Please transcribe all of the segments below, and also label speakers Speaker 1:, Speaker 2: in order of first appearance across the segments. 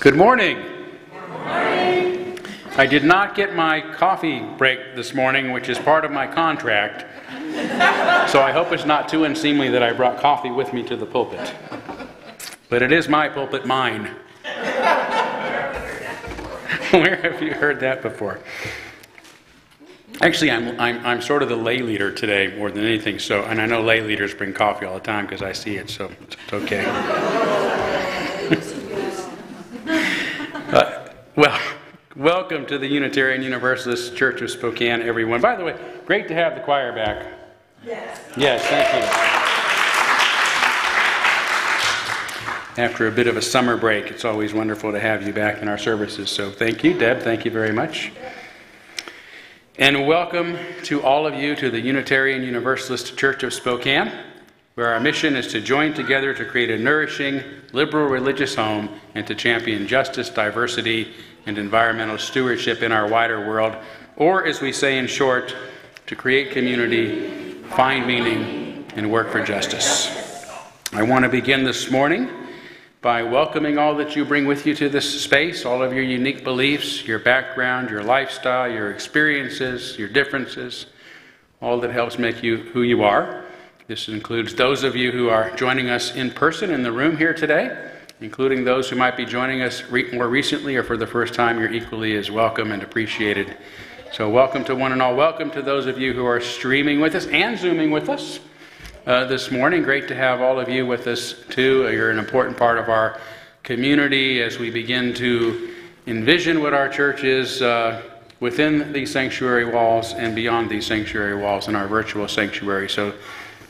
Speaker 1: Good morning. Good morning. I did not get my coffee break this morning, which is part of my contract. So I hope it's not too unseemly that I brought coffee with me to the pulpit. But it is my pulpit, mine. Where have you heard that before? Actually, I'm sort of the lay leader today more than anything. So, and I know lay leaders bring coffee all the time because I see it, so it's okay. Well, welcome to the Unitarian Universalist Church of Spokane, everyone. By the way, great to have the choir back.
Speaker 2: Yes.
Speaker 1: Yes, thank you. After a bit of a summer break, it's always wonderful to have you back in our services. So thank you, Deb. Thank you very much. And welcome to all of you to the Unitarian Universalist Church of Spokane, where our mission is to join together to create a nourishing, liberal religious home and to champion justice, diversity, and environmental stewardship in our wider world, or as we say in short, to create community, find meaning, and work for justice. I want to begin this morning by welcoming all that you bring with you to this space, all of your unique beliefs, your background, your lifestyle, your experiences, your differences, all that helps make you who you are. This includes those of you who are joining us in person in the room here today, including those who might be joining us more recently or for the first time. You're equally as welcome and appreciated. So welcome to one and all. Welcome to those of you who are streaming with us and Zooming with us this morning. Great to have all of you with us too. You're an important part of our community as we begin to envision what our church is within these sanctuary walls and beyond these sanctuary walls in our virtual sanctuary. So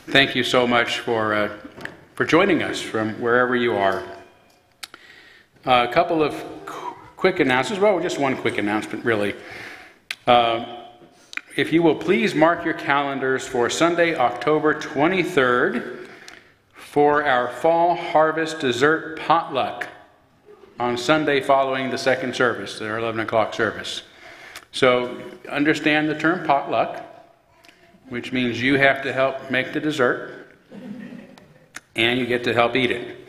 Speaker 1: thank you so much for joining us from wherever you are. A couple of quick announcements. Well, just one quick announcement, really. If you will please mark your calendars for Sunday, October 23rd, for our Fall Harvest Dessert Potluck on Sunday following the second service, our 11 o'clock service. So understand the term potluck, which means you have to help make the dessert, and you get to help eat it.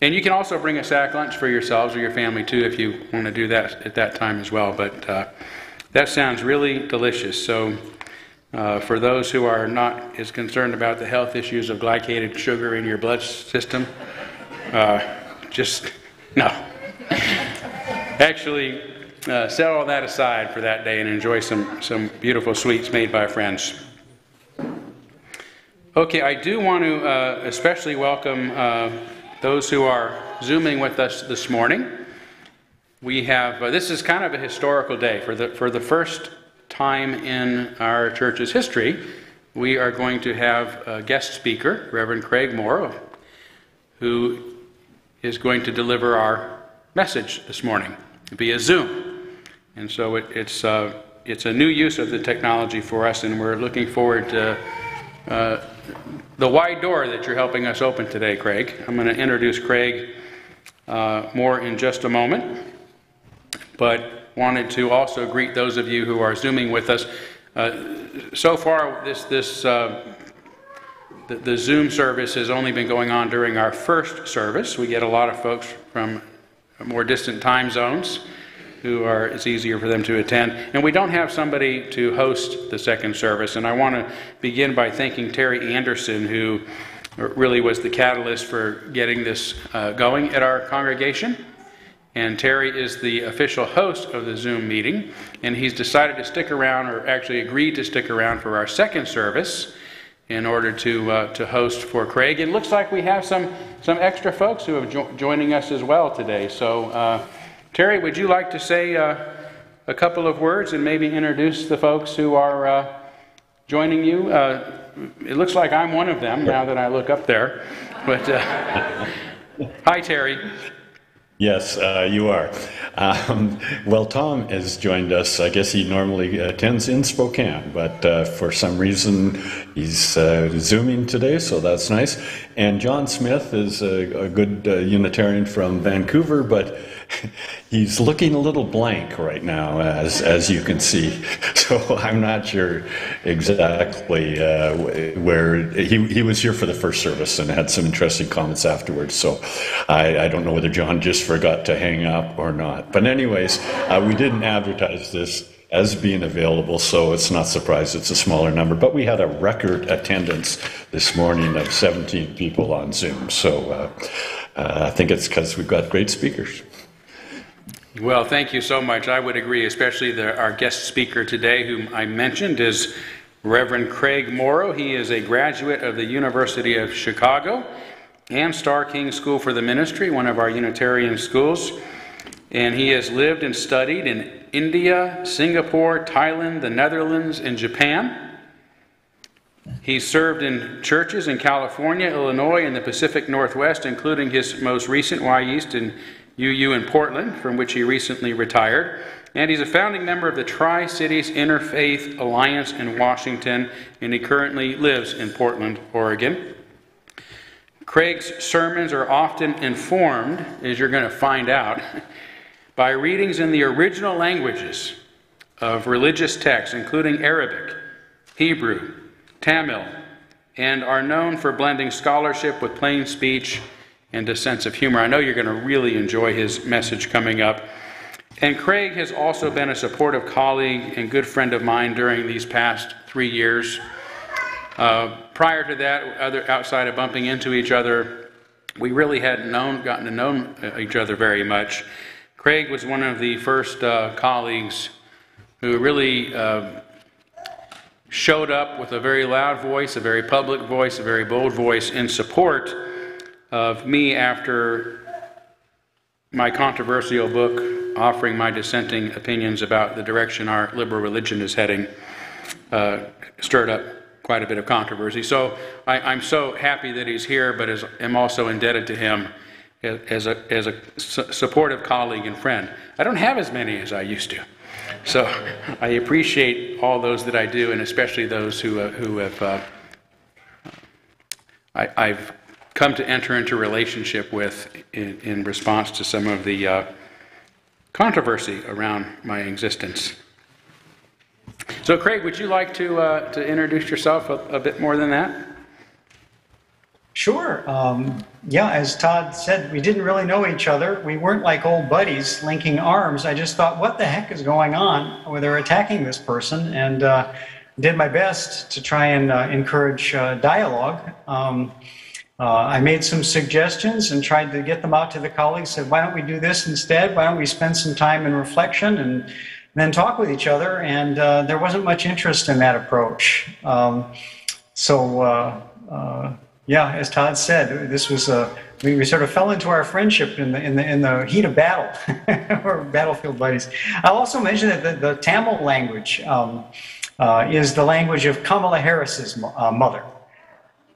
Speaker 1: And you can also bring a sack lunch for yourselves or your family too if you want to do that at that time as well. But that sounds really delicious. So for those who are not as concerned about the health issues of glycated sugar in your blood system, just no. Actually, set all that aside for that day and enjoy some beautiful sweets made by friends. Okay, I do want to especially welcome those who are Zooming with us this morning. We have, this is kind of a historical day. For the first time in our church's history, we are going to have a guest speaker, Reverend Craig Moore, who is going to deliver our message this morning via Zoom. And so it's a new use of the technology for us, and we're looking forward to the wide door that you're helping us open today, Craig. I'm going to introduce Craig more in just a moment, but wanted to also greet those of you who are Zooming with us. So far, the Zoom service has only been going on during our first service. We get a lot of folks from more distant time zones it's easier for them to attend. And we don't have somebody to host the second service. And I want to begin by thanking Terry Anderson, who really was the catalyst for getting this going at our congregation. And Terry is the official host of the Zoom meeting. And he's decided to stick around, or actually agreed to stick around for our second service in order to host for Craig. It looks like we have some extra folks who are joining us as well today. So Terry, would you like to say a couple of words and maybe introduce the folks who are joining you? It looks like I'm one of them now that I look up there. But hi, Terry.
Speaker 3: Yes, you are. Well, Tom has joined us. I guess he normally attends in Spokane, but for some reason he's Zooming today, so that's nice. And John Smith is a good Unitarian from Vancouver, but he's looking a little blank right now, as you can see. So I'm not sure exactly where he was here for the first service and had some interesting comments afterwards. So I don't know whether John just forgot to hang up or not. But anyways, we didn't advertise this as being available, so it's not surprised it's a smaller number. But we had a record attendance this morning of 17 people on Zoom. So I think it's because we've got great speakers.
Speaker 1: Well, thank you so much. I would agree, especially our guest speaker today, whom I mentioned, is Reverend Craig Morrow. He is a graduate of the University of Chicago and Starr King School for the Ministry, one of our Unitarian schools. And he has lived and studied in India, Singapore, Thailand, the Netherlands, and Japan. He served in churches in California, Illinois, and the Pacific Northwest, including his most recent Y-East in UU in Portland, from which he recently retired. And he's a founding member of the Tri-Cities Interfaith Alliance in Washington, and he currently lives in Portland, Oregon. Craig's sermons are often informed, as you're going to find out, by readings in the original languages of religious texts, including Arabic, Hebrew, Tamil, and are known for blending scholarship with plain speech and a sense of humor. I know you're going to really enjoy his message coming up. And Craig has also been a supportive colleague and good friend of mine during these past 3 years. Prior to that, outside of bumping into each other, we really hadn't gotten to know each other very much. Craig was one of the first colleagues who really showed up with a very loud voice, a very public voice, a very bold voice in support of me after my controversial book offering my dissenting opinions about the direction our liberal religion is heading stirred up quite a bit of controversy. So I'm so happy that he's here, but am also indebted to him as a supportive colleague and friend. I don't have as many as I used to. So I appreciate all those that I do, and especially those who have I've come to enter into relationship with in response to some of the controversy around my existence. So Craig, would you like to introduce yourself a bit more than that?
Speaker 2: Sure. Yeah, as Todd said, we didn't really know each other. We weren't like old buddies linking arms. I just thought, what the heck is going on? Well, they're attacking this person, and did my best to try and encourage dialogue. I made some suggestions and tried to get them out to the colleagues, said, why don't we do this instead? Why don't we spend some time in reflection and then talk with each other? And there wasn't much interest in that approach. Yeah, as Todd said, this was we sort of fell into our friendship in the heat of battle. We're battlefield buddies. I'll also mention that the Tamil language is the language of Kamala Harris's mother.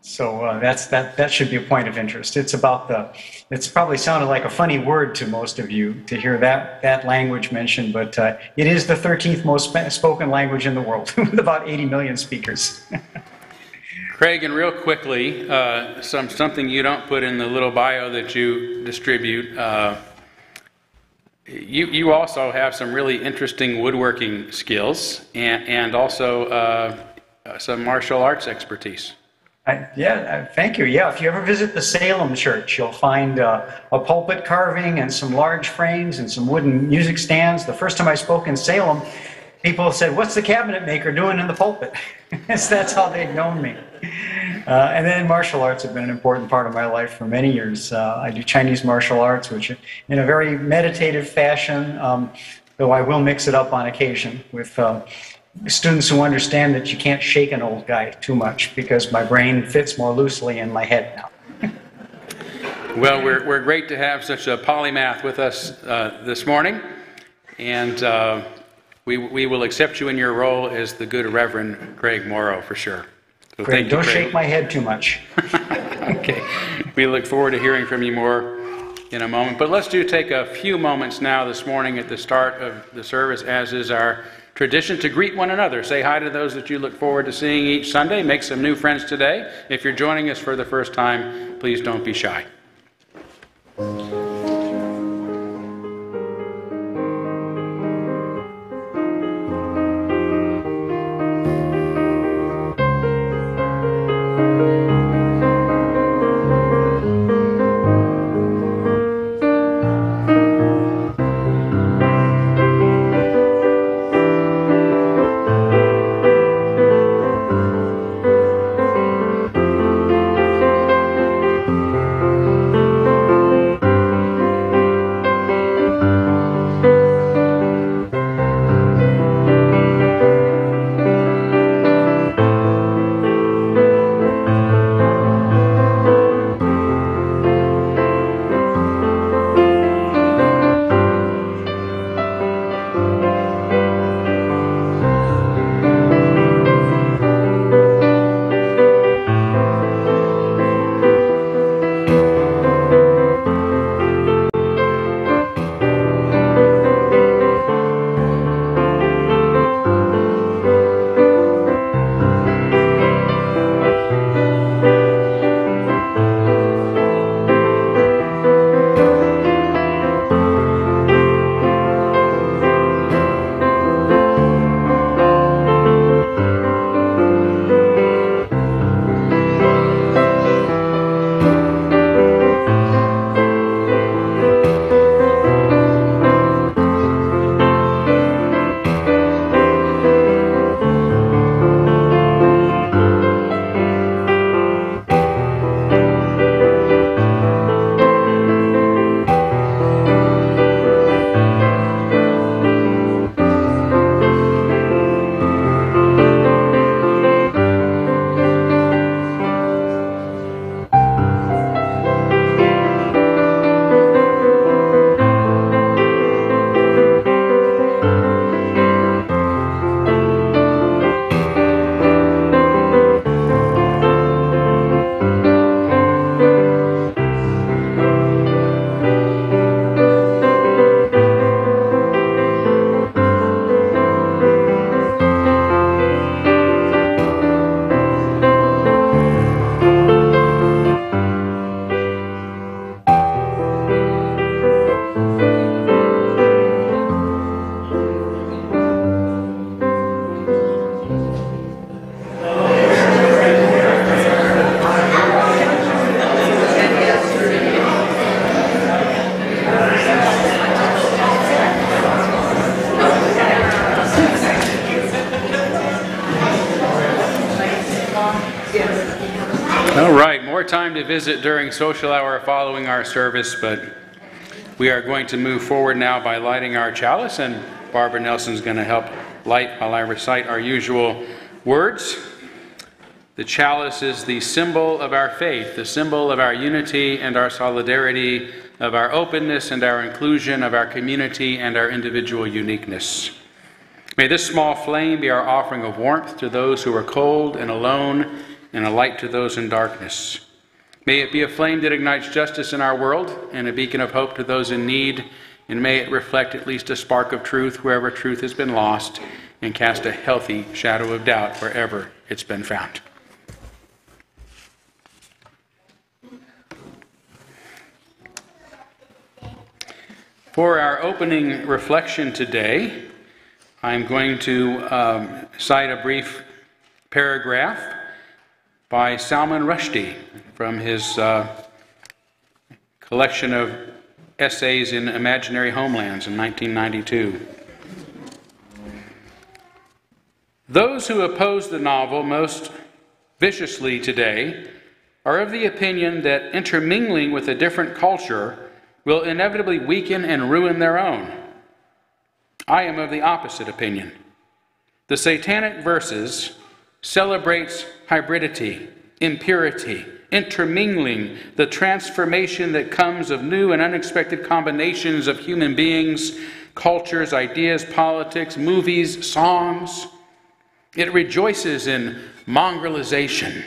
Speaker 2: So that should be a point of interest. It's probably sounded like a funny word to most of you to hear that language mentioned, but it is the 13th most spoken language in the world, with about 80 million speakers.
Speaker 1: Craig, and real quickly, something you don't put in the little bio that you distribute. You also have some really interesting woodworking skills and also some martial arts expertise.
Speaker 2: Thank you. Yeah, if you ever visit the Salem Church, you'll find a pulpit carving and some large frames and some wooden music stands. The first time I spoke in Salem, people said, what's the cabinet maker doing in the pulpit? That's how they'd known me. And then martial arts have been an important part of my life for many years. I do Chinese martial arts, which in a very meditative fashion, though I will mix it up on occasion with students who understand that you can't shake an old guy too much because my brain fits more loosely in my head now.
Speaker 1: Well, we're great to have such a polymath with us this morning, and we will accept you in your role as the good Reverend Craig Morrow for sure. So
Speaker 2: Great. Don't shake my head too much.
Speaker 1: Okay. We look forward to hearing from you more in a moment. But let's take a few moments now this morning at the start of the service, as is our tradition, to greet one another. Say hi to those that you look forward to seeing each Sunday. Make some new friends today. If you're joining us for the first time, please don't be shy. to visit during social hour following our service, but we are going to move forward now by lighting our chalice, and Barbara Nelson's going to help light while I recite our usual words. The chalice is the symbol of our faith, the symbol of our unity and our solidarity, of our openness and our inclusion, of our community and our individual uniqueness. May this small flame be our offering of warmth to those who are cold and alone, and a light to those in darkness. May it be a flame that ignites justice in our world and a beacon of hope to those in need, and may it reflect at least a spark of truth wherever truth has been lost, and cast a healthy shadow of doubt wherever it's been found. For our opening reflection today, I'm going to cite a brief paragraph by Salman Rushdie from his collection of essays in Imaginary Homelands in 1992. Those who oppose the novel most viciously today are of the opinion that intermingling with a different culture will inevitably weaken and ruin their own. I am of the opposite opinion. The Satanic Verses celebrates hybridity, impurity, intermingling, the transformation that comes of new and unexpected combinations of human beings, cultures, ideas, politics, movies, songs. It rejoices in mongrelization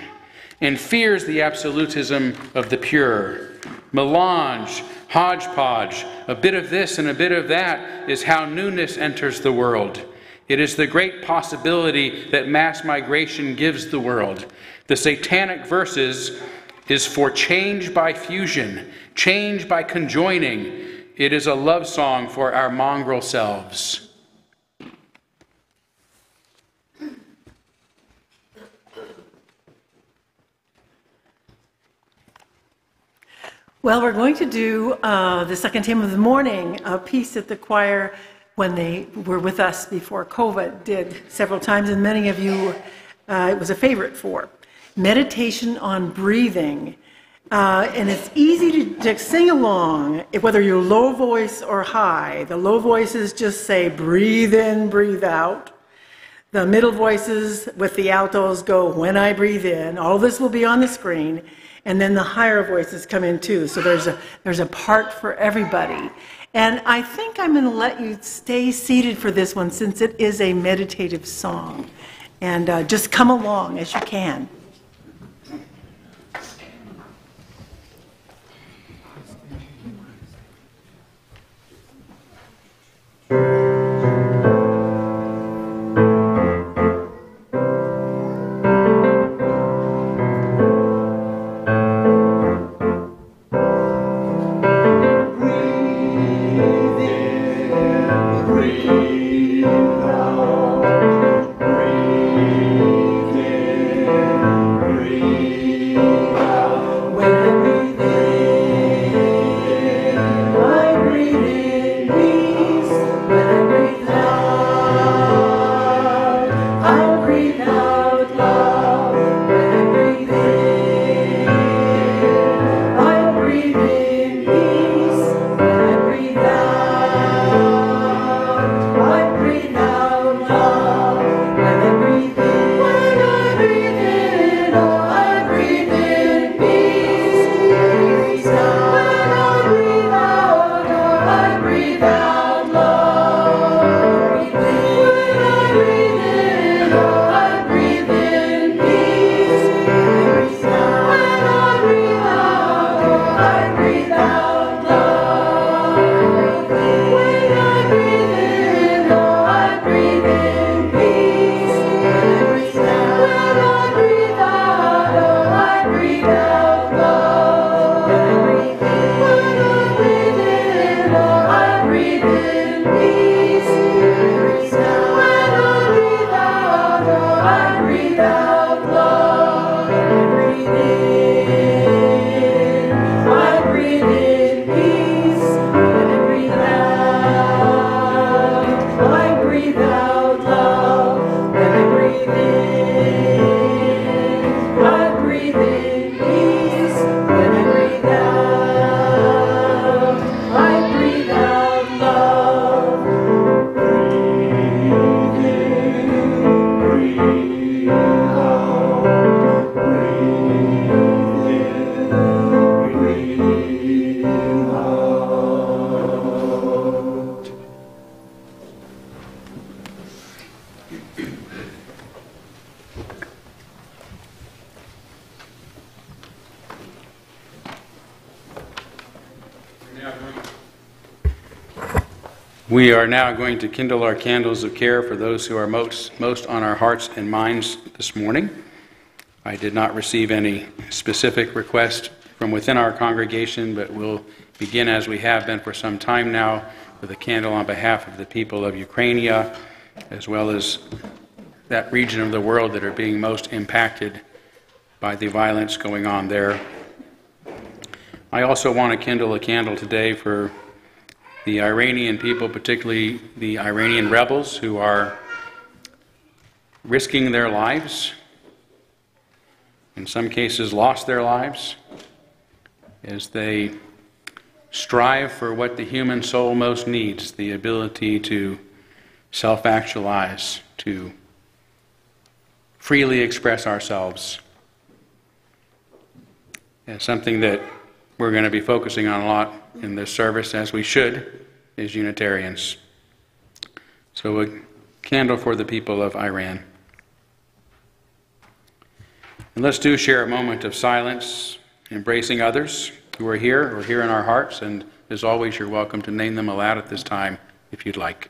Speaker 1: and fears the absolutism of the pure. Melange, hodgepodge, a bit of this and a bit of that is how newness enters the world. It is the great possibility that mass migration gives the world. The Satanic Verses is for change by fusion, change by conjoining. It is a love song for our mongrel selves.
Speaker 4: Well, we're going to do the second hymn of the morning, a piece that the choir, when they were with us before COVID, did several times, and many of you, it was a favorite for. Meditation on breathing. And it's easy to sing along, whether you're low voice or high. The low voices just say, breathe in, breathe out. The middle voices with the altos go, when I breathe in. All this will be on the screen. And then the higher voices come in too. So there's a part for everybody. And I think I'm going to let you stay seated for this one since it is a meditative song. And just come along as you can.
Speaker 1: We are now going to kindle our candles of care for those who are most on our hearts and minds this morning. I did not receive any specific request from within our congregation, but we'll begin as we have been for some time now with a candle on behalf of the people of Ukraine, as well as that region of the world that are being most impacted by the violence going on there. I also want to kindle a candle today for the Iranian people, particularly the Iranian rebels who are risking their lives, in some cases lost their lives, as they strive for what the human soul most needs, the ability to self-actualize, to freely express ourselves. It's something that we're going to be focusing on a lot in this service, as we should, as Unitarians. So a candle for the people of Iran. And let's share a moment of silence, embracing others who are here or here in our hearts, and as always, you're welcome to name them aloud at this time if you'd like.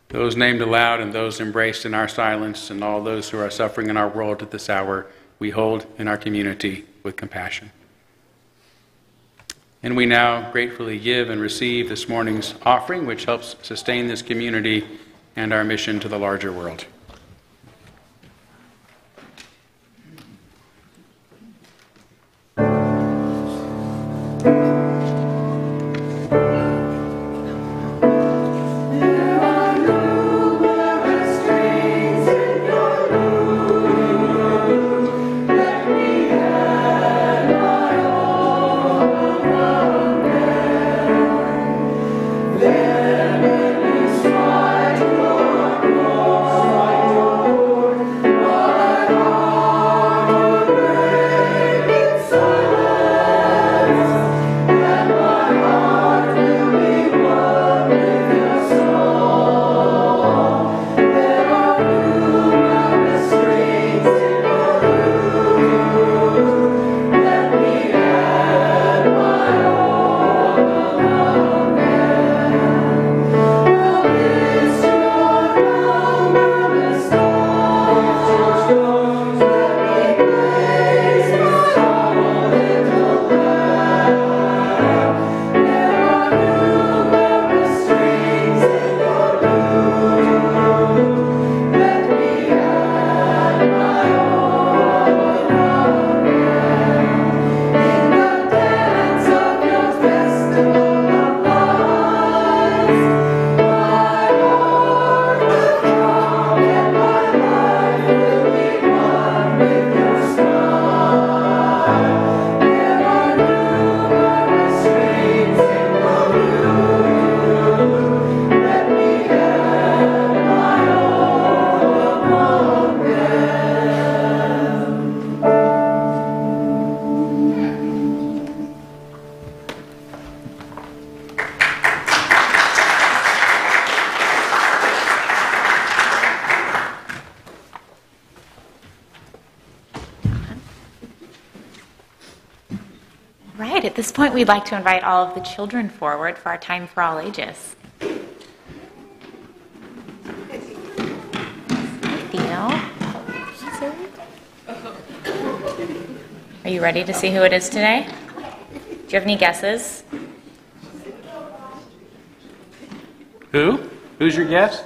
Speaker 1: Those named aloud and those embraced in our silence, and all those who are suffering in our world at this hour, we hold in our community with compassion. And we now gratefully give and receive this morning's offering, which helps sustain this community and our mission to the larger world.
Speaker 5: Right, at this point we'd like to invite all of the children forward for our Time for All Ages. Theo? Are you ready to see who it is today? Do you have any guesses?
Speaker 1: Who? Who's your guess?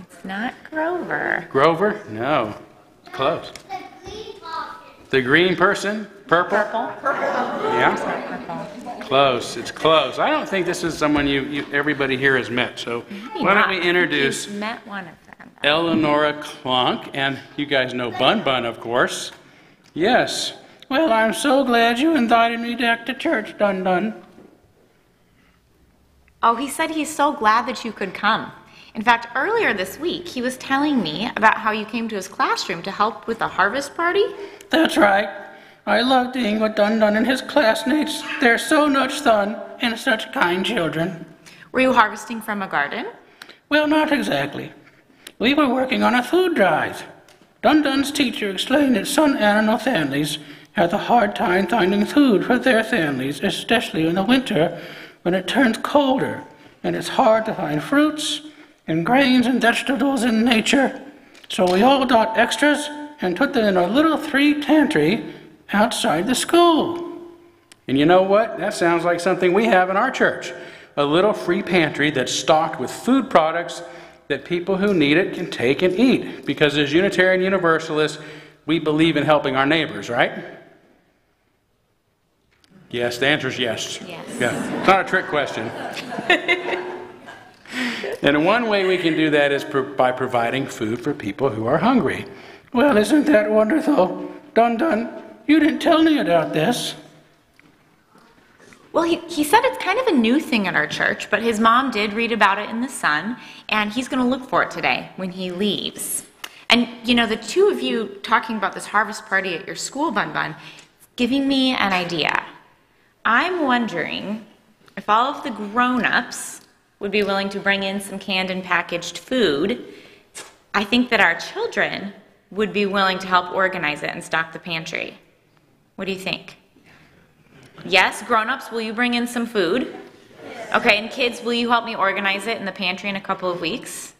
Speaker 5: It's not Grover.
Speaker 1: Grover? No. Close. The green person? Purple?
Speaker 5: Purple?
Speaker 1: Yeah?
Speaker 5: Purple.
Speaker 1: close. It's close. I don't think this is someone everybody here has met. So why don't we introduce
Speaker 5: You've met one of them.
Speaker 1: Eleonora Klonk, and you guys know Bun Bun, of course. Yes. Well, I'm so glad you invited me back to church, Dun Dun.
Speaker 5: Oh, he said he's so glad that you could come. In fact, earlier this week, he was telling me about how you came to his classroom to help with the harvest party.
Speaker 1: That's right. I love being with Dun Dun and his classmates. They're so much fun and such kind children.
Speaker 5: Were you harvesting from a garden?
Speaker 1: Well, not exactly. We were working on a food drive. Dun Dun's teacher explained that some animal families have a hard time finding food for their families, especially in the winter when it turns colder and it's hard to find fruits and grains and vegetables in nature. So we all got extras and put them in a little free pantry outside the school. And you know what? That sounds like something we have in our church. A little free pantry that's stocked with food products that people who need it can take and eat. Because as Unitarian Universalists, we believe in helping our neighbors, right? Yes, the answer is yes.
Speaker 5: Yes.
Speaker 1: Yeah. It's not a trick question. And one way we can do that is by providing food for people who are hungry. Well, isn't that wonderful? Dun Dun, you didn't tell me about this.
Speaker 5: Well, he said it's kind of a new thing at our church, but his mom did read about it in the Sun, and he's going to look for it today when he leaves. And, you know, the two of you talking about this harvest party at your school, Bun Bun, giving me an idea. I'm wondering if all of the grown-ups would be willing to bring in some canned and packaged food. I think that our children would be willing to help organize it and stock the pantry. What do you think? Yes, grown-ups, will you bring in some food? Okay, and kids, will you help me organize it in the pantry in a couple of weeks?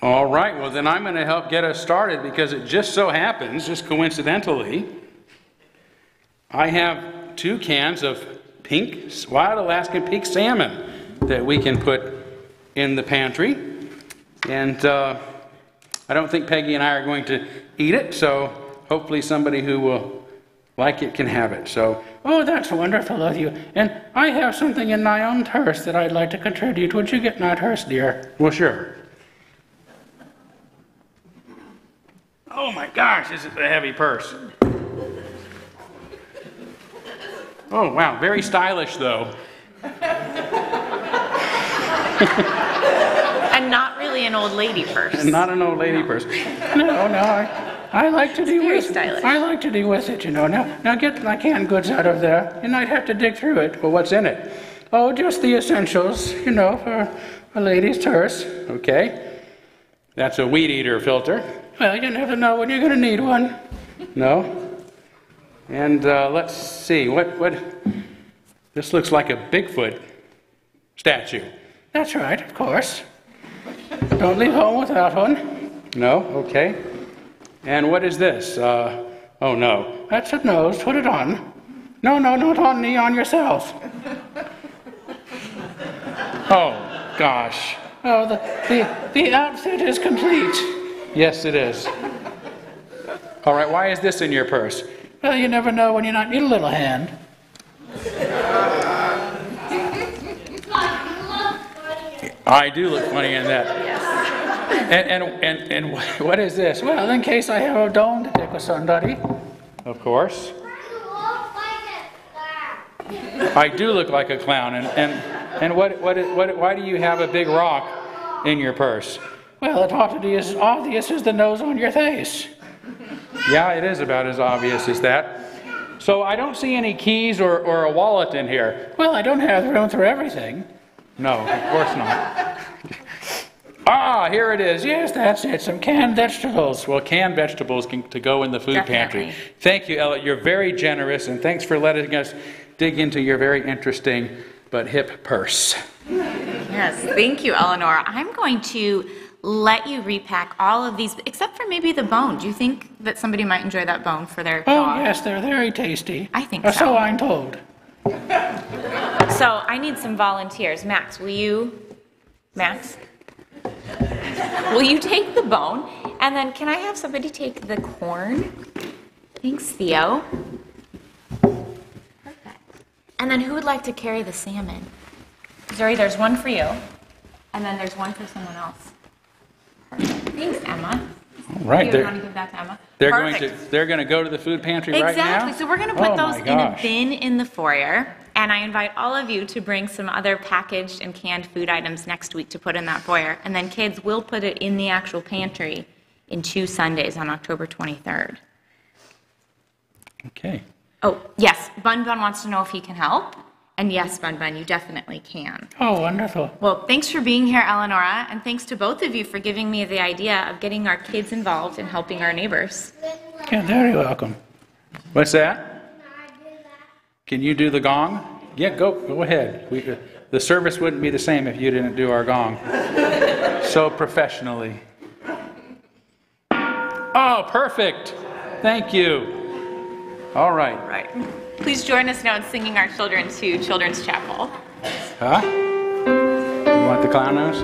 Speaker 1: All right, well then I'm going to help get us started because it just so happens, just coincidentally, I have 2 cans of pink, wild Alaskan pink salmon that we can put in the pantry. And I don't think Peggy and I are going to eat it, so hopefully somebody who will like it can have it. So, oh, that's wonderful of you. And I have something in my own purse that I'd like to contribute. Would you get my purse, dear? Well, sure. Oh my gosh, this is a heavy purse. Oh, wow, very stylish, though.
Speaker 5: And not really an old lady purse.
Speaker 1: Not an old lady purse. No, I like to be
Speaker 5: very
Speaker 1: with
Speaker 5: stylish.
Speaker 1: I like to be with it, you know. Now get my canned goods out of there. You might have to dig through it. Well, what's in it? Oh, just the essentials, you know, for a lady's purse. Okay. That's a weed eater filter. Well, you never know when you're going to need one. No. And let's see, what? This looks like a Bigfoot statue. That's right, of course. Don't leave home without one. No, okay. And what is this? Oh no, that's a nose. Put it on. No, not on me, on yourself. Oh gosh. Oh, the outfit is complete. Yes, it is. All right, why is this in your purse? Well, you never know when you might need a little hand. I do look funny in that. And what is this? Well, in case I have a bone to pick with somebody. Of course. I do look like a clown. And why do you have a big rock in your purse? Well, it ought to be as obvious as the nose on your face. Yeah, it is about as obvious as that. So I don't see any keys or a wallet in here. Well, I don't have room for everything. No, of course not. Ah, here it is. Yes, that's it. Some canned vegetables. Well, canned vegetables to go in the food
Speaker 5: Definitely.
Speaker 1: pantry. Thank you, Ella. You're very generous, and thanks for letting us dig into your very interesting but hip purse.
Speaker 5: Yes, thank you, Eleanor. I'm going to let you repack all of these, except for maybe the bone. Do you think that somebody might enjoy that bone for their dog?
Speaker 1: Oh, yes, they're very tasty.
Speaker 5: I think
Speaker 1: so.
Speaker 5: so.
Speaker 1: I'm told.
Speaker 5: So I need some volunteers. Max, will you take the bone? And then can I have somebody take the corn? Thanks, Theo. Perfect. And then who would like to carry the salmon? Zuri, there's one for you, and then there's one for someone else. Perfect. Thanks, Emma.
Speaker 1: All right.
Speaker 5: You want to give that to Emma?
Speaker 1: They're going to go to the food pantry right now?
Speaker 5: Exactly. So we're going to put
Speaker 1: Oh,
Speaker 5: those
Speaker 1: my
Speaker 5: in a
Speaker 1: gosh.
Speaker 5: bin in the foyer. And I invite all of you to bring some other packaged and canned food items next week to put in that foyer. And then kids will put it in the actual pantry in 2 Sundays on October 23rd.
Speaker 1: Okay.
Speaker 5: Oh, yes. Bun Bun wants to know if he can help. And yes, Bun Bun, you definitely can.
Speaker 1: Oh, wonderful.
Speaker 5: Well, thanks for being here, Eleonora. And thanks to both of you for giving me the idea of getting our kids involved and helping our neighbors.
Speaker 1: You're very welcome. What's that? Can you do the gong? Yeah, go ahead. The service wouldn't be the same if you didn't do our gong so professionally. Oh, perfect. Thank you. All right.
Speaker 5: Right. Please join us now in singing our children to Children's Chapel.
Speaker 1: Huh? You want the clown nose?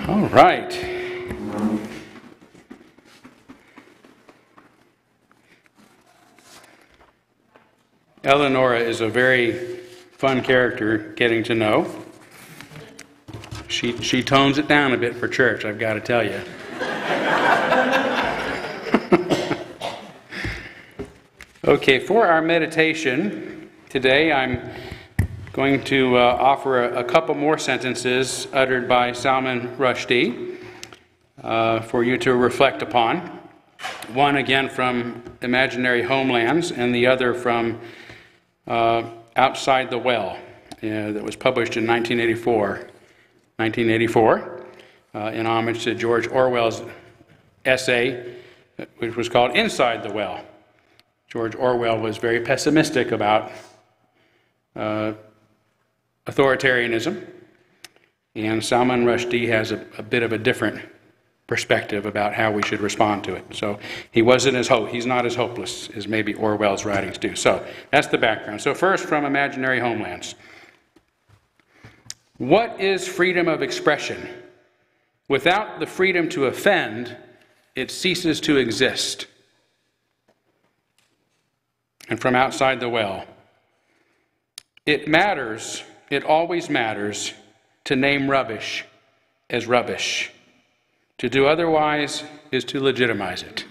Speaker 1: All right. Eleonora is a very fun character getting to know. She tones it down a bit for church, I've got to tell you. Okay, for our meditation today, I'm going to offer a couple more sentences uttered by Salman Rushdie for you to reflect upon. One again from Imaginary Homelands, and the other from Outside the Well, that was published in 1984, in homage to George Orwell's essay, which was called Inside the Well. George Orwell was very pessimistic about authoritarianism, and Salman Rushdie has a bit of a different perspective about how we should respond to it. So he's not as hopeless as maybe Orwell's writings do. So that's the background. So first, from Imaginary Homelands. What is freedom of expression? Without the freedom to offend, it ceases to exist. And from Outside the Well. It matters, it always matters, to name rubbish as rubbish. To do otherwise is to legitimize it.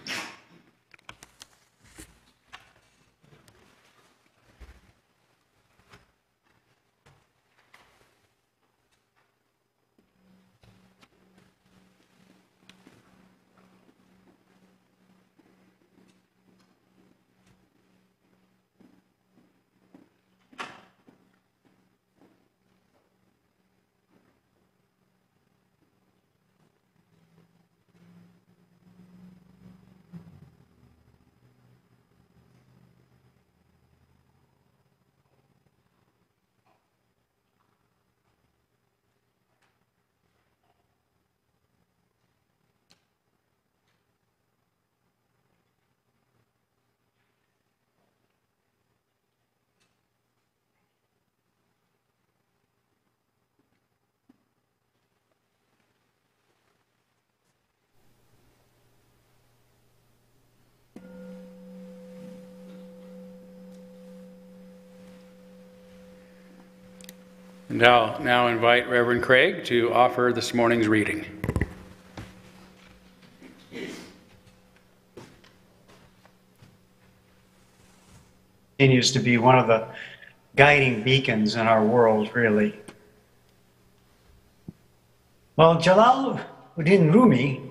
Speaker 1: And I'll now invite Reverend Craig to offer this morning's reading.
Speaker 2: Continues to be one of the guiding beacons in our world, really. Well, Jalaluddin Rumi,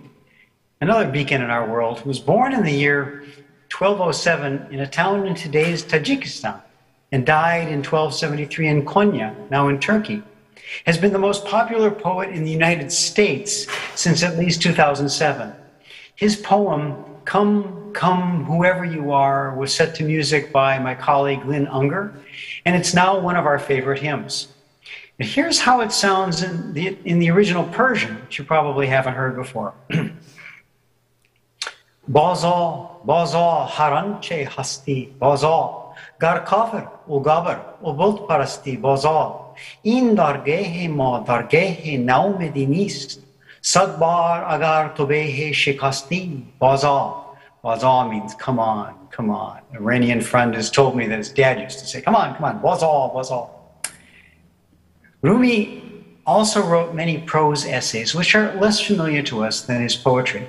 Speaker 2: another beacon in our world, was born in the year 1207 in a town in today's Tajikistan and died in 1273 in Konya, now in Turkey, has been the most popular poet in the United States since at least 2007. His poem, Come, Come, Whoever You Are, was set to music by my colleague Lynn Unger, and it's now one of our favorite hymns. And here's how it sounds in the original Persian, which you probably haven't heard before. Baza haranche hasti baza gar kafir u gabar u bult parasti baza in dargehe ma dargehe naumedi nist sadbar agar tobehe shikasti baza. Baza means come on, come on. An Iranian friend has told me that his dad used to say, come on, baza, baza. Rumi also wrote many prose essays, which are less familiar to us than his poetry.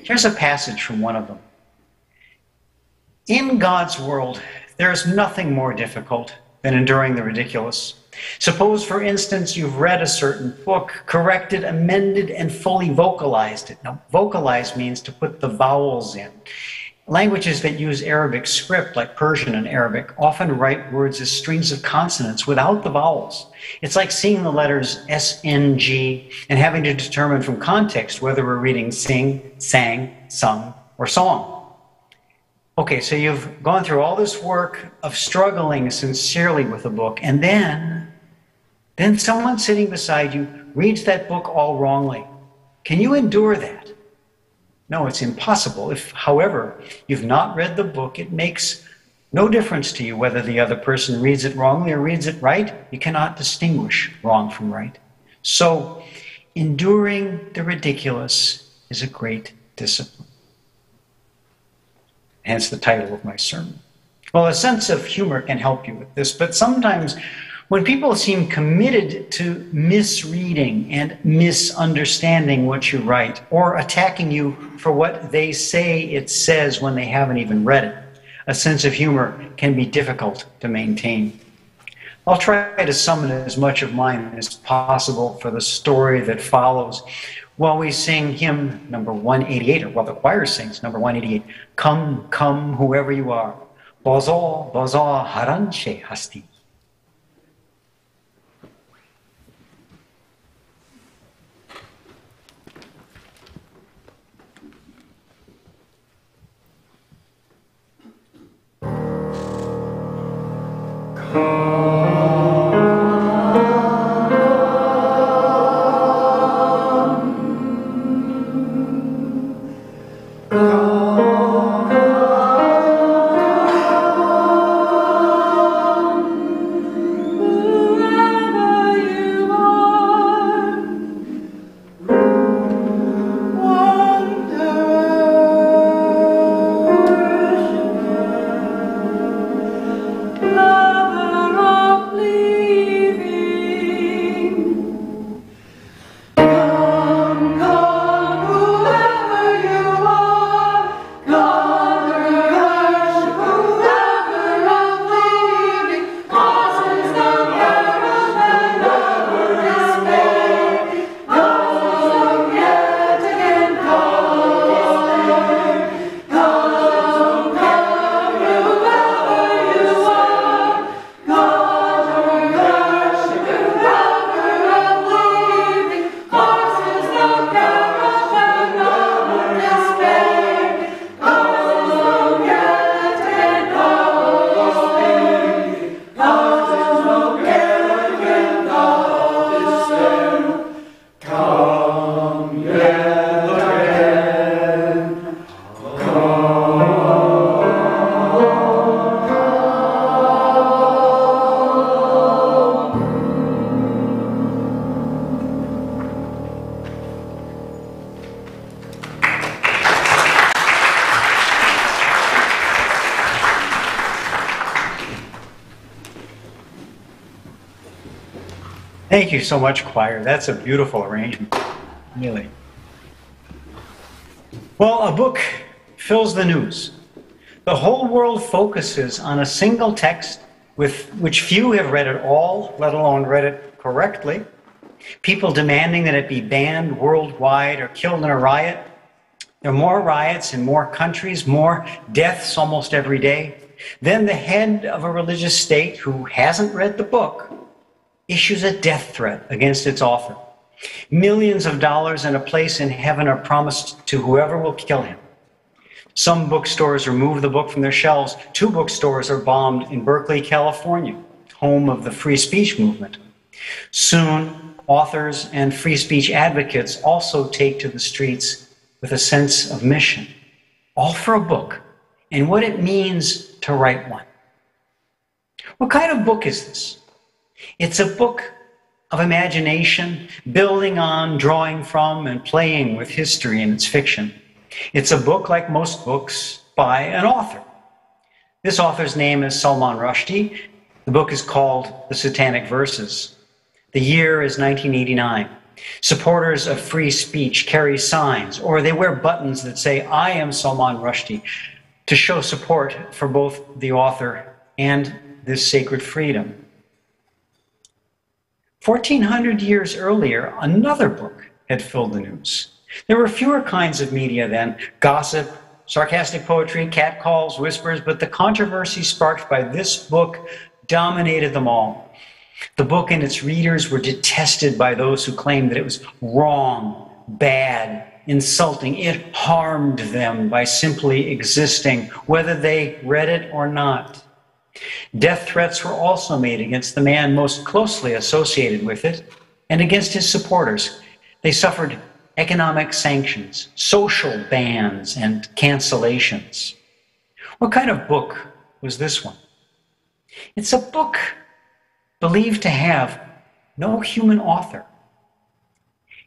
Speaker 2: Here's a passage from one of them. In God's world, there is nothing more difficult than enduring the ridiculous. Suppose, for instance, you've read a certain book, corrected, amended, and fully vocalized it. Now, vocalize means to put the vowels in. Languages that use Arabic script, like Persian and Arabic, often write words as strings of consonants without the vowels. It's like seeing the letters S, N, G, and having to determine from context whether we're reading sing, sang, sung, or song. Okay, so you've gone through all this work of struggling sincerely with a book, and then someone sitting beside you reads that book all wrongly. Can you endure that? No, it's impossible. If, however, you've not read the book, it makes no difference to you whether the other person reads it wrongly or reads it right. You cannot distinguish wrong from right. So, enduring the ridiculous is a great discipline. Hence the title of my sermon. Well, a sense of humor can help you with this, but sometimes when people seem committed to misreading and misunderstanding what you write, or attacking you for what they say it says when they haven't even read it, a sense of humor can be difficult to maintain. I'll try to summon as much of mine as possible for the story that follows while we sing hymn number 188, or while the choir sings number 188, Come, come, whoever you are, Baza, baza, haranche hasti. Thank you so much, choir. That's a beautiful arrangement, really. Well, a book fills the news. The whole world focuses on a single text with which few have read at all, let alone read it correctly. People demanding that it be banned worldwide or killed in a riot. There are more riots in more countries, more deaths almost every day. Then the head of a religious state who hasn't read the book issues a death threat against its author. Millions of dollars and a place in heaven are promised to whoever will kill him. Some bookstores remove the book from their shelves. 2 bookstores are bombed in Berkeley, California, home of the free speech movement. Soon, authors and free speech advocates also take to the streets with a sense of mission. all for a book and what it means to write one. What kind of book is this? It's a book of imagination, building on, drawing from, and playing with history and its fiction. It's a book, like most books, by an author. This author's name is Salman Rushdie. The book is called The Satanic Verses. The year is 1989. Supporters of free speech carry signs, or they wear buttons that say, "I am Salman Rushdie," to show support for both the author and this sacred freedom. 1400 years earlier, another book had filled the news. There were fewer kinds of media then: gossip, sarcastic poetry, catcalls, whispers, but the controversy sparked by this book dominated them all. The book and its readers were detested by those who claimed that it was wrong, bad, insulting. It harmed them by simply existing, whether they read it or not. Death threats were also made against the man most closely associated with it and against his supporters. They suffered economic sanctions, social bans, and cancellations. What kind of book was this one? It's a book believed to have no human author.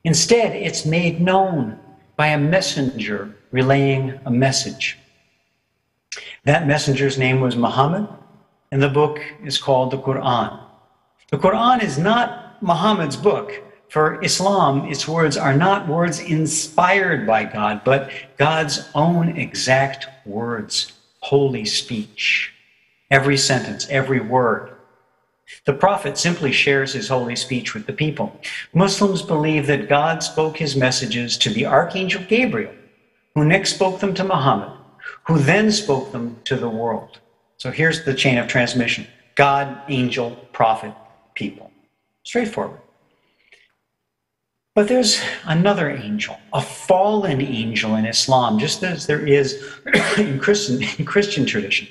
Speaker 2: Instead, it's made known by a messenger relaying a message. That messenger's name was Muhammad, and the book is called the Quran. The Quran is not Muhammad's book. For Islam, its words are not words inspired by God, but God's own exact words, holy speech. Every sentence, every word. The prophet simply shares his holy speech with the people. Muslims believe that God spoke his messages to the archangel Gabriel, who next spoke them to Muhammad, who then spoke them to the world. So here's the chain of transmission: God, angel, prophet, people. Straightforward. But there's another angel, a fallen angel in Islam, just as there is in Christian tradition.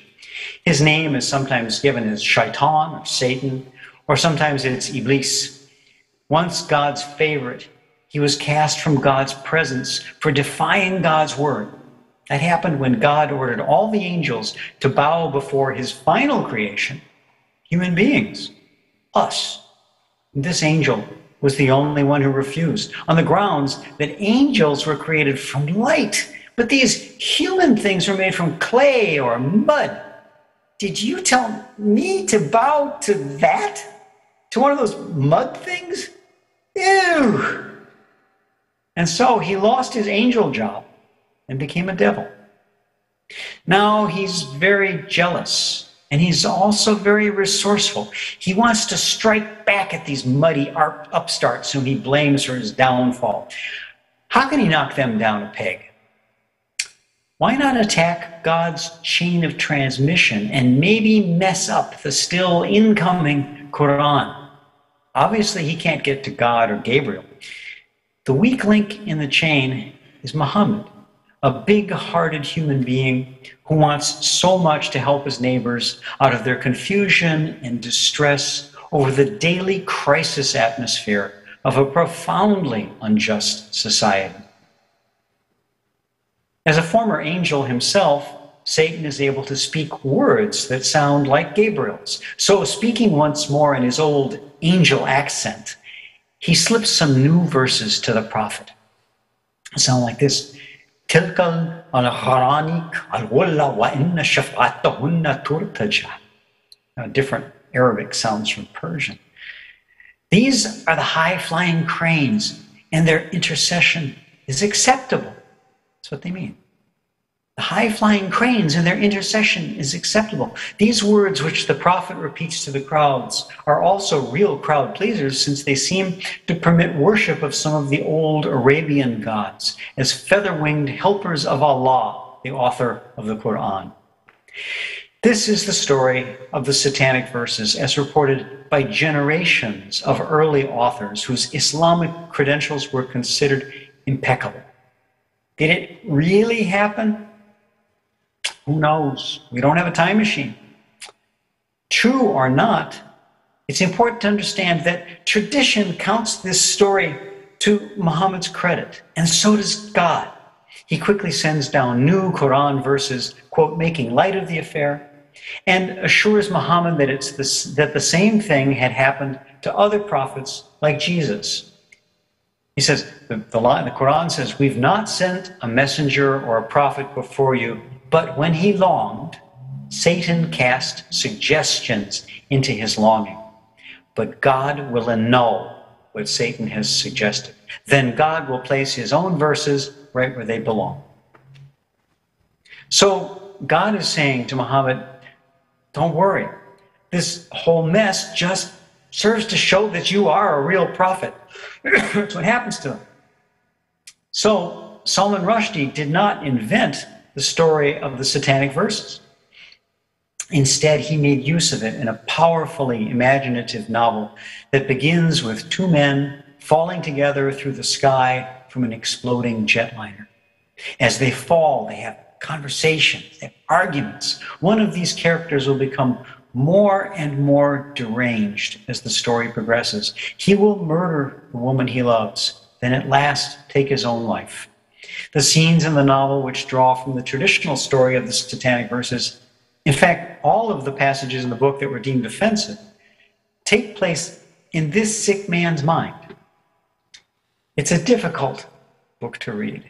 Speaker 2: His name is sometimes given as Shaitan or Satan, or sometimes it's Iblis. Once God's favorite, he was cast from God's presence for defying God's word. That happened when God ordered all the angels to bow before his final creation, human beings, us. This angel was the only one who refused, on the grounds that angels were created from light, but these human things were made from clay or mud. Did you tell me to bow to that? To one of those mud things? Ew! And so he lost his angel job and became a devil. Now he's very jealous, and he's also very resourceful. He wants to strike back at these muddy upstarts whom he blames for his downfall. How can he knock them down a peg? Why not attack God's chain of transmission and maybe mess up the still incoming Quran? Obviously, he can't get to God or Gabriel. The weak link in the chain is Muhammad, a big-hearted human being who wants so much to help his neighbors out of their confusion and distress over the daily crisis atmosphere of a profoundly unjust society. As a former angel himself, Satan is able to speak words that sound like Gabriel's. So, speaking once more in his old angel accent, he slips some new verses to the prophet. They sound like this: Tilkal al-Kharanik al-Walla wa inna shaf'atahunna turtaja. Different Arabic sounds from Persian. These are the high-flying cranes, and their intercession is acceptable. That's what they mean. The high-flying cranes and their intercession is acceptable. These words, which the prophet repeats to the crowds, are also real crowd pleasers, since they seem to permit worship of some of the old Arabian gods as feather-winged helpers of Allah, the author of the Quran. This is the story of the Satanic Verses as reported by generations of early authors whose Islamic credentials were considered impeccable. Did it really happen? Who knows? We don't have a time machine. True or not, it's important to understand that tradition counts this story to Muhammad's credit, and so does God. He quickly sends down new Quran verses, quote, making light of the affair, and assures Muhammad that the same thing had happened to other prophets like Jesus. He says, the Quran says, we've not sent a messenger or a prophet before you, but when he longed, Satan cast suggestions into his longing. But God will annul what Satan has suggested. Then God will place his own verses right where they belong. So God is saying to Muhammad, don't worry. This whole mess just serves to show that you are a real prophet. That's what happens to him. So Salman Rushdie did not invent the story of the satanic verses. Instead, he made use of it in a powerfully imaginative novel that begins with two men falling together through the sky from an exploding jetliner. As they fall, they have conversations, they have arguments. One of these characters will become more and more deranged as the story progresses. He will murder the woman he loves, then at last take his own life. The scenes in the novel which draw from the traditional story of the satanic verses, in fact, all of the passages in the book that were deemed offensive, take place in this sick man's mind. It's a difficult book to read.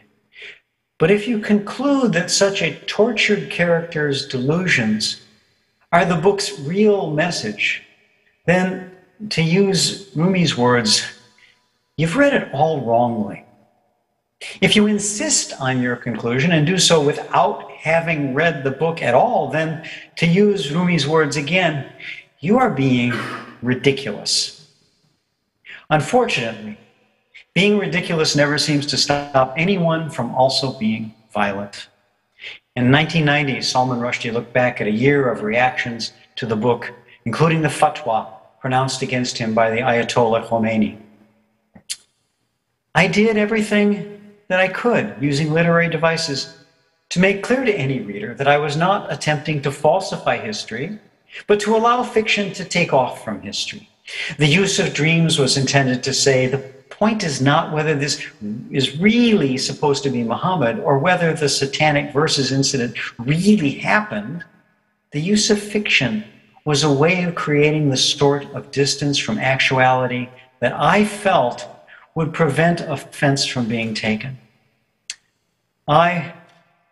Speaker 2: But if you conclude that such a tortured character's delusions are the book's real message, then, to use Rumi's words, you've read it all wrongly. If you insist on your conclusion and do so without having read the book at all, then, to use Rumi's words again, you are being ridiculous. Unfortunately, being ridiculous never seems to stop anyone from also being violent. In 1990, Salman Rushdie looked back at a year of reactions to the book, including the fatwa pronounced against him by the Ayatollah Khomeini. I did everything that I could, using literary devices, to make clear to any reader that I was not attempting to falsify history, but to allow fiction to take off from history. The use of dreams was intended to say the point is not whether this is really supposed to be Muhammad or whether the satanic verses incident really happened. The use of fiction was a way of creating the sort of distance from actuality that I felt would prevent offense from being taken. I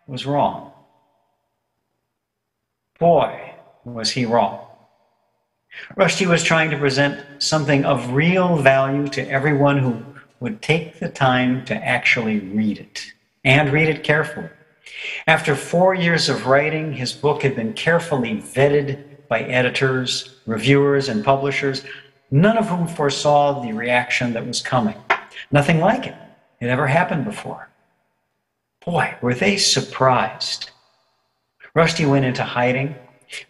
Speaker 2: was wrong. Boy, was he wrong. Rushdie was trying to present something of real value to everyone who would take the time to actually read it, and read it carefully. After 4 years of writing, his book had been carefully vetted by editors, reviewers, and publishers, none of whom foresaw the reaction that was coming. Nothing like it had ever happened before. Boy, were they surprised. Rushdie went into hiding.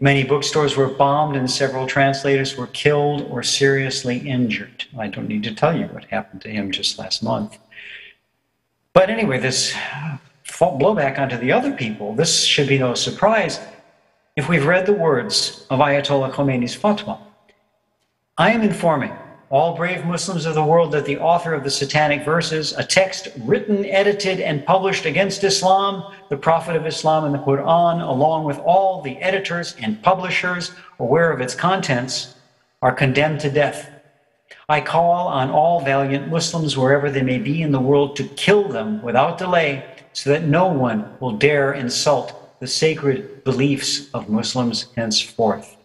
Speaker 2: Many bookstores were bombed and several translators were killed or seriously injured. I don't need to tell you what happened to him just last month. But anyway, this blowback onto the other people, this should be no surprise if we've read the words of Ayatollah Khomeini's fatwa. I am informing all brave Muslims of the world that the author of the Satanic Verses, a text written, edited, and published against Islam, the Prophet of Islam, and the Quran, along with all the editors and publishers aware of its contents, are condemned to death. I call on all valiant Muslims, wherever they may be in the world, to kill them without delay, so that no one will dare insult the sacred beliefs of Muslims henceforth.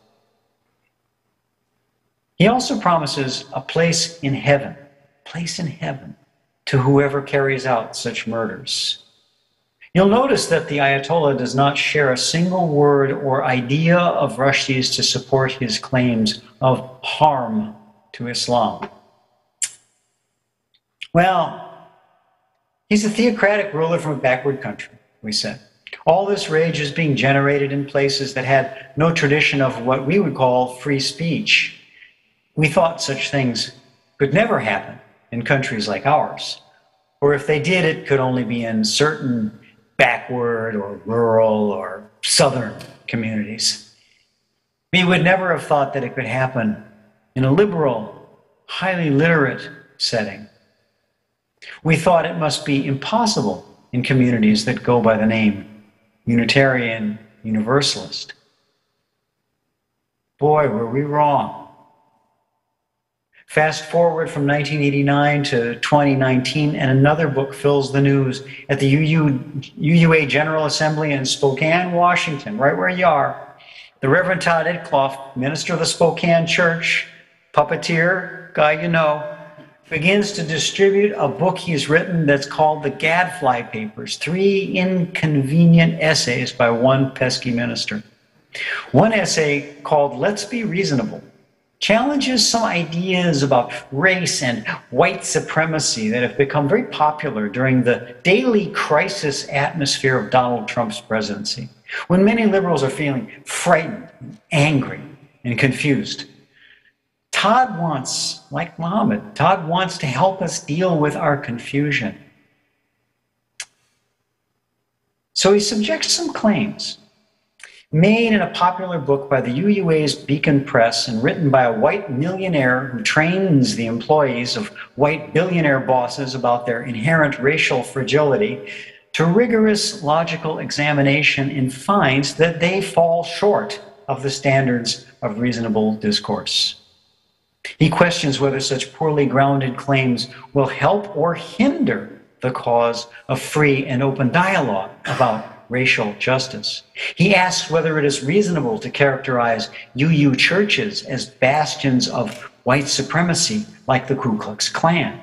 Speaker 2: He also promises a place in heaven to whoever carries out such murders. You'll notice that the Ayatollah does not share a single word or idea of Rushdie's to support his claims of harm to Islam. Well, he's a theocratic ruler from a backward country, we said. All this rage is being generated in places that had no tradition of what we would call free speech. We thought such things could never happen in countries like ours, or if they did, it could only be in certain backward or rural or southern communities. We would never have thought that it could happen in a liberal, highly literate setting. We thought it must be impossible in communities that go by the name Unitarian Universalist. Boy, were we wrong. Fast forward from 1989 to 2019, and another book fills the news at the UUA General Assembly in Spokane, Washington, right where you are. The Reverend Todd Edclough, minister of the Spokane Church, puppeteer, guy you know, begins to distribute a book he's written that's called The Gadfly Papers, 3 inconvenient essays by one pesky minister. One essay called Let's Be Reasonable challenges some ideas about race and white supremacy that have become very popular during the daily crisis atmosphere of Donald Trump's presidency, when many liberals are feeling frightened, angry, and confused. Todd wants, like Muhammad, Todd wants to help us deal with our confusion. So he subjects some claims made in a popular book by the UUA's Beacon Press and written by a white millionaire who trains the employees of white billionaire bosses about their inherent racial fragility, to rigorous logical examination, and finds that they fall short of the standards of reasonable discourse. He questions whether such poorly grounded claims will help or hinder the cause of free and open dialogue about racial justice. He asks whether it is reasonable to characterize UU churches as bastions of white supremacy like the Ku Klux Klan.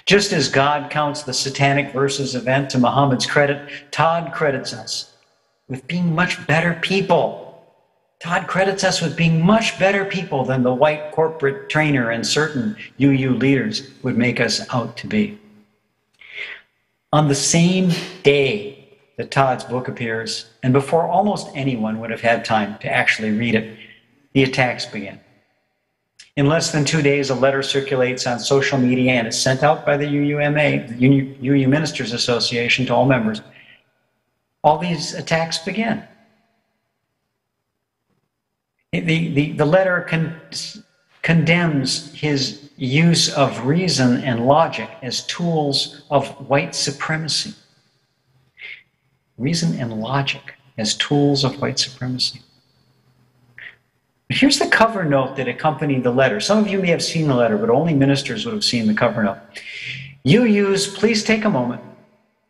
Speaker 2: Just as God counts the Satanic Verses event to Muhammad's credit, Todd credits us with being much better people. Todd credits us with being much better people than the white corporate trainer and certain UU leaders would make us out to be. On the same day that Todd's book appears, and before almost anyone would have had time to actually read it, the attacks begin. In less than 2 days, a letter circulates on social media and is sent out by the UUMA, the UU Ministers Association, to all members. All these attacks begin. The letter condemns his use of reason and logic as tools of white supremacy. Reason and logic as tools of white supremacy. Here's the cover note that accompanied the letter. Some of you may have seen the letter, but only ministers would have seen the cover note. UUs, please take a moment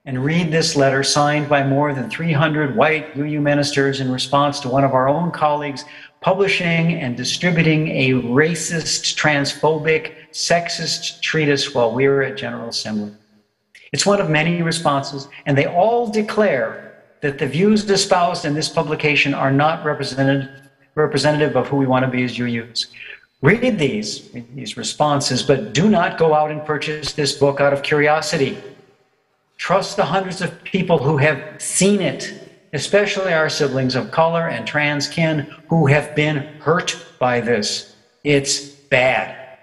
Speaker 2: and read this letter signed by more than 300 white UU ministers in response to one of our own colleagues publishing and distributing a racist, transphobic, sexist treatise while we were at General Assembly. It's one of many responses, and they all declare that the views espoused in this publication are not representative of who we want to be as UUs. Read these responses, but do not go out and purchase this book out of curiosity. Trust the hundreds of people who have seen it, especially our siblings of color and trans kin who have been hurt by this. It's bad.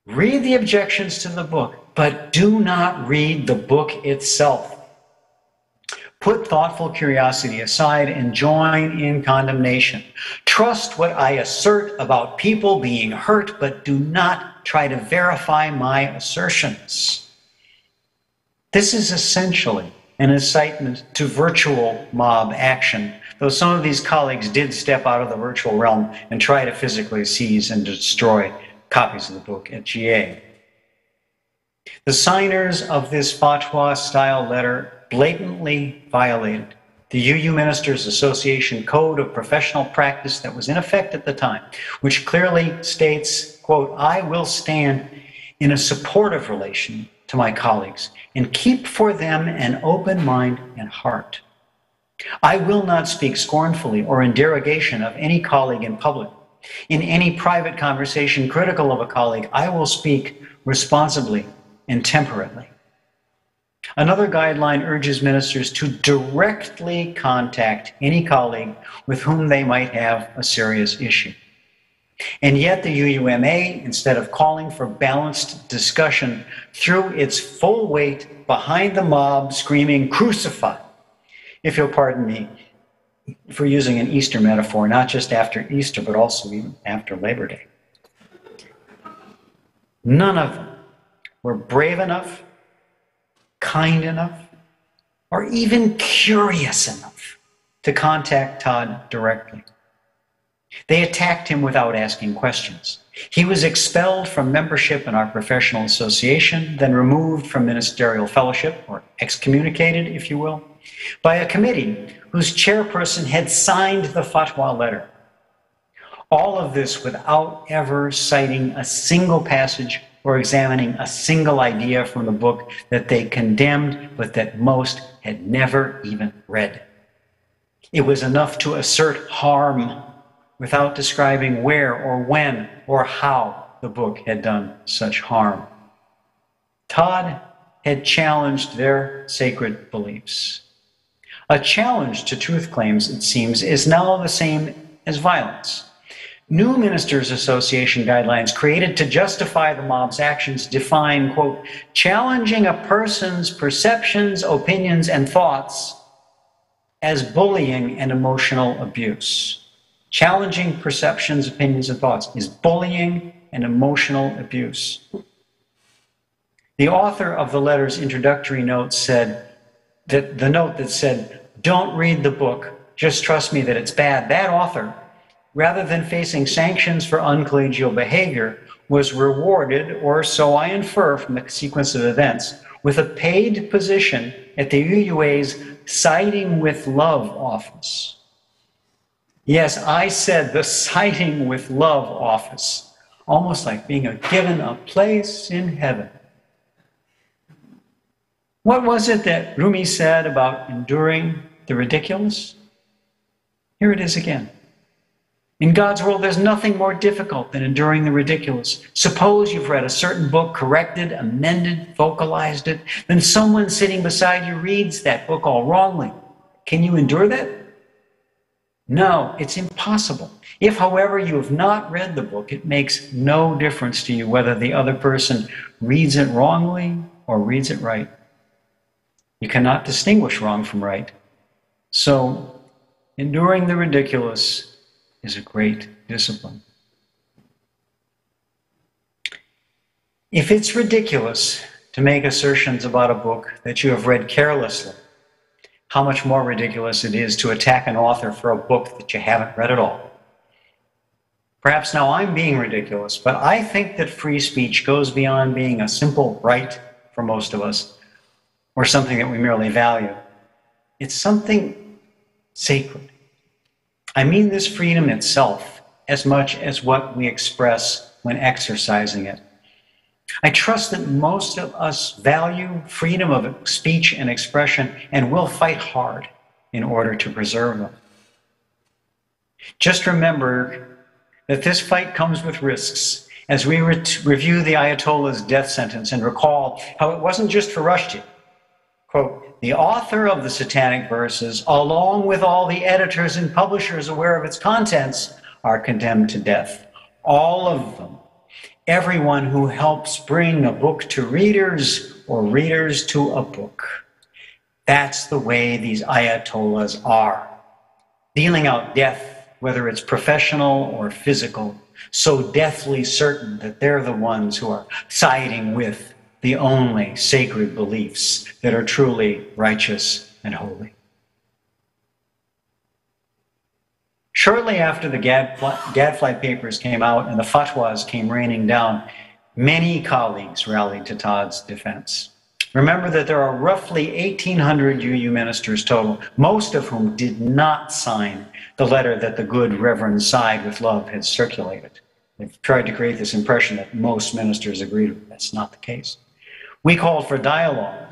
Speaker 2: Read the objections to the book, but do not read the book itself. Put thoughtful curiosity aside and join in condemnation. Trust what I assert about people being hurt, but do not try to verify my assertions. This is essentially an incitement to virtual mob action, though some of these colleagues did step out of the virtual realm and try to physically seize and destroy copies of the book at GA. The signers of this fatwa-style letter blatantly violated the UU Ministers Association Code of Professional Practice that was in effect at the time, which clearly states, quote, I will stand in a supportive relation to my colleagues and keep for them an open mind and heart. I will not speak scornfully or in derogation of any colleague in public. In any private conversation critical of a colleague, I will speak responsibly and temperately. Another guideline urges ministers to directly contact any colleague with whom they might have a serious issue. And yet the UUMA, instead of calling for balanced discussion, threw its full weight behind the mob, screaming, crucify, if you'll pardon me for using an Easter metaphor, not just after Easter, but also even after Labor Day. None of them were brave enough kind enough, or even curious enough to contact Todd directly. They attacked him without asking questions. He was expelled from membership in our professional association, then removed from ministerial fellowship, or excommunicated, if you will, by a committee whose chairperson had signed the fatwa letter. All of this without ever citing a single passage or examining a single idea from the book that they condemned, but that most had never even read. It was enough to assert harm without describing where or when or how the book had done such harm. Todd had challenged their sacred beliefs. A challenge to truth claims, it seems, is now the same as violence. New Ministers Association guidelines created to justify the mob's actions define, quote, challenging a person's perceptions, opinions, and thoughts as bullying and emotional abuse. Challenging perceptions, opinions, and thoughts is bullying and emotional abuse. The author of the letter's introductory note said that the note that said, don't read the book, just trust me that it's bad. That author, rather than facing sanctions for uncollegial behavior, was rewarded, or so I infer from the sequence of events, with a paid position at the UUA's Siding with Love office. Yes, I said the Siding with Love office, almost like being given a place in heaven. What was it that Rumi said about enduring the ridiculous? Here it is again. In God's world, there's nothing more difficult than enduring the ridiculous. Suppose you've read a certain book, corrected, amended, vocalized it, then someone sitting beside you reads that book all wrongly. Can you endure that? No, it's impossible. If, however, you have not read the book, it makes no difference to you whether the other person reads it wrongly or reads it right. You cannot distinguish wrong from right. So, enduring the ridiculous is a great discipline. If it's ridiculous to make assertions about a book that you have read carelessly, how much more ridiculous it is to attack an author for a book that you haven't read at all. Perhaps now I'm being ridiculous, but I think that free speech goes beyond being a simple right for most of us, or something that we merely value. It's something sacred. I mean this freedom itself as much as what we express when exercising it. I trust that most of us value freedom of speech and expression and will fight hard in order to preserve them. Just remember that this fight comes with risks as we review the Ayatollah's death sentence and recall how it wasn't just for Rushdie. Quote, the author of the Satanic Verses, along with all the editors and publishers aware of its contents, are condemned to death. All of them. Everyone who helps bring a book to readers or readers to a book. That's the way these Ayatollahs are. Dealing out death, whether it's professional or physical, so deathly certain that they're the ones who are siding with the only sacred beliefs that are truly righteous and holy. Shortly after the Gadfly papers came out and the fatwas came raining down, many colleagues rallied to Todd's defense. Remember that there are roughly 1,800 UU ministers total, most of whom did not sign the letter that the good Reverend Side with Love had circulated. They've tried to create this impression that most ministers agreed with. That's not the case. We called for dialogue,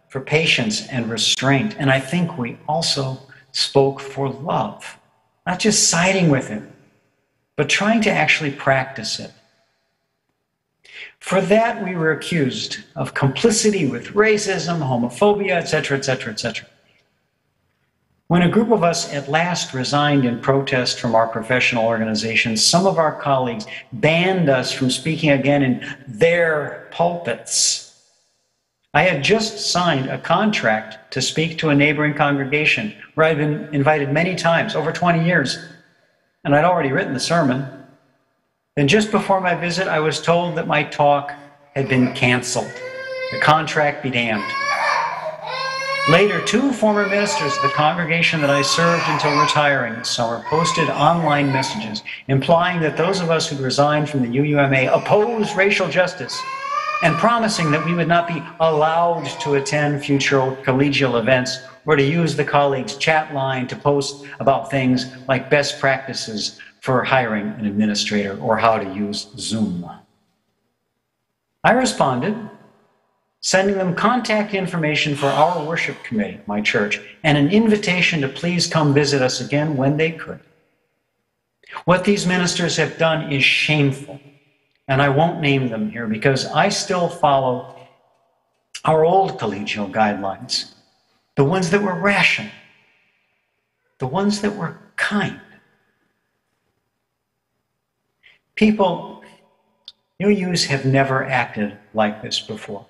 Speaker 2: for patience and restraint, and I think we also spoke for love. Not just siding with him, but trying to actually practice it. For that, we were accused of complicity with racism, homophobia, etc., etc., etc. When a group of us at last resigned in protest from our professional organizations, some of our colleagues banned us from speaking again in their pulpits. I had just signed a contract to speak to a neighboring congregation where I'd been invited many times, over 20 years, and I'd already written the sermon. Then just before my visit, I was told that my talk had been canceled. The contract be damned. Later, 2 former ministers of the congregation that I served until retiring this summer posted online messages implying that those of us who resigned from the UUMA opposed racial justice and promising that we would not be allowed to attend future collegial events or to use the colleagues' chat line to post about things like best practices for hiring an administrator or how to use Zoom. I responded, sending them contact information for our worship committee, my church, and an invitation to please come visit us again when they could. What these ministers have done is shameful, and I won't name them here because I still follow our old collegial guidelines, the ones that were rational, the ones that were kind. People, UUs have never acted like this before,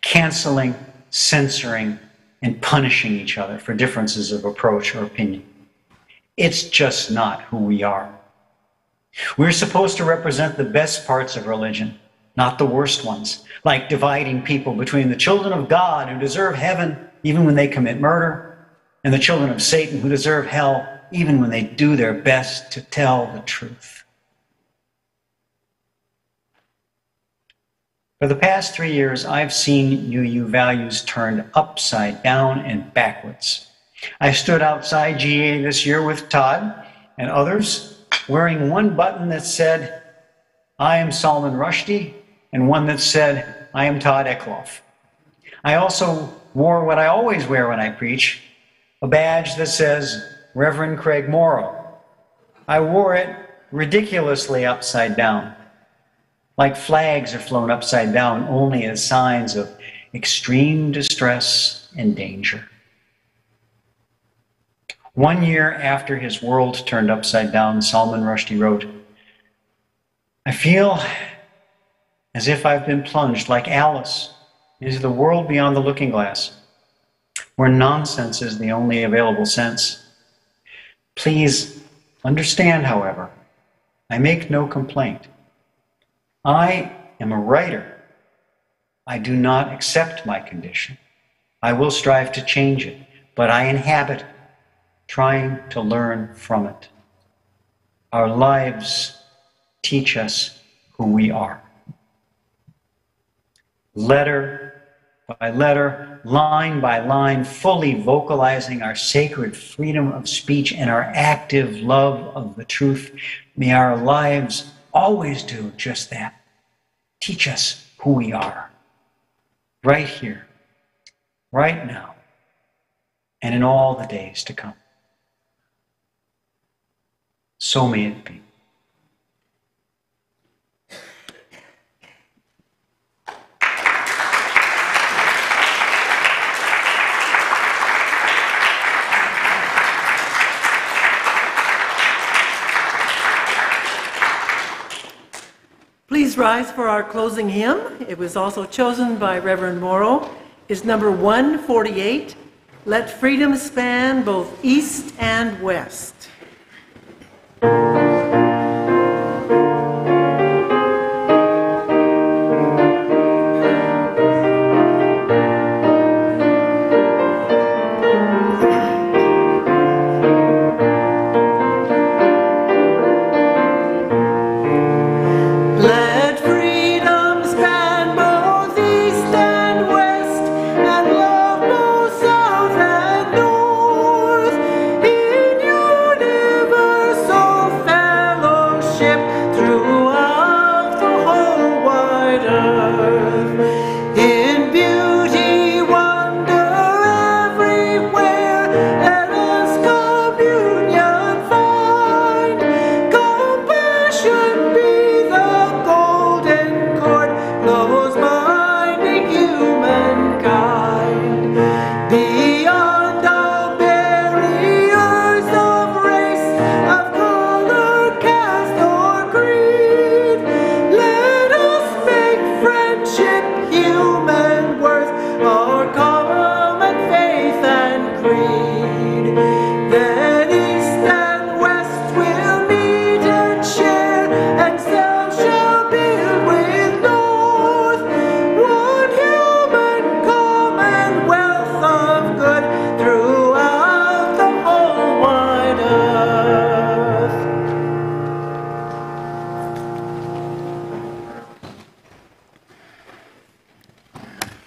Speaker 2: canceling, censoring, and punishing each other for differences of approach or opinion. It's just not who we are. We're supposed to represent the best parts of religion, not the worst ones, like dividing people between the children of God who deserve heaven even when they commit murder, and the children of Satan who deserve hell even when they do their best to tell the truth. For the past 3 years, I've seen UU values turned upside down and backwards. I stood outside GA this year with Todd and others wearing one button that said, "I am Salman Rushdie," and one that said, "I am Todd Eckloff." I also wore what I always wear when I preach, a badge that says, "Reverend Craig Morrow." I wore it ridiculously upside down, like flags are flown upside down only as signs of extreme distress and danger. 1 year after his world turned upside down, Salman Rushdie wrote, "I feel as if I've been plunged like Alice into the world beyond the looking glass, where nonsense is the only available sense. Please understand, however, I make no complaint. I am a writer. I do not accept my condition. I will strive to change it, but I inhabit it, trying to learn from it. Our lives teach us who we are." Letter by letter, line by line, fully vocalizing our sacred freedom of speech and our active love of the truth, may our lives always do just that. Teach us who we are, right here, right now, and in all the days to come. So may it be.
Speaker 4: Please rise for our closing hymn. It was also chosen by Reverend Morrow. It's number 148, "Let Freedom Span Both East and West."
Speaker 6: South and north, in universal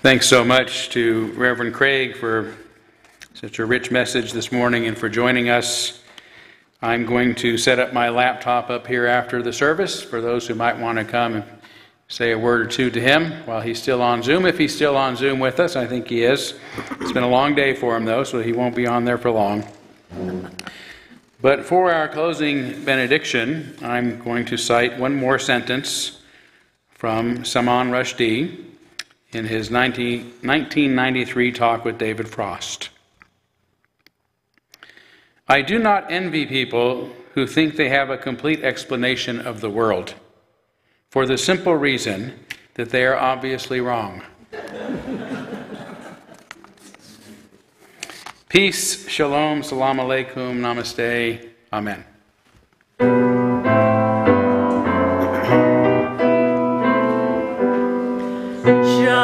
Speaker 1: Thanks so much to Reverend Craig for such a rich message this morning and for joining us. I'm going to set up my laptop up here after the service for those who might want to come and say a word or two to him while he's still on Zoom. If he's still on Zoom with us, I think he is. It's been a long day for him, though, so he won't be on there for long. But for our closing benediction, I'm going to cite one more sentence from Salman Rushdie in his 1993 talk with David Frost. I do not envy people who think they have a complete explanation of the world, for the simple reason that they are obviously wrong. Peace, shalom, salam alaikum, namaste, amen.
Speaker 4: Shalom.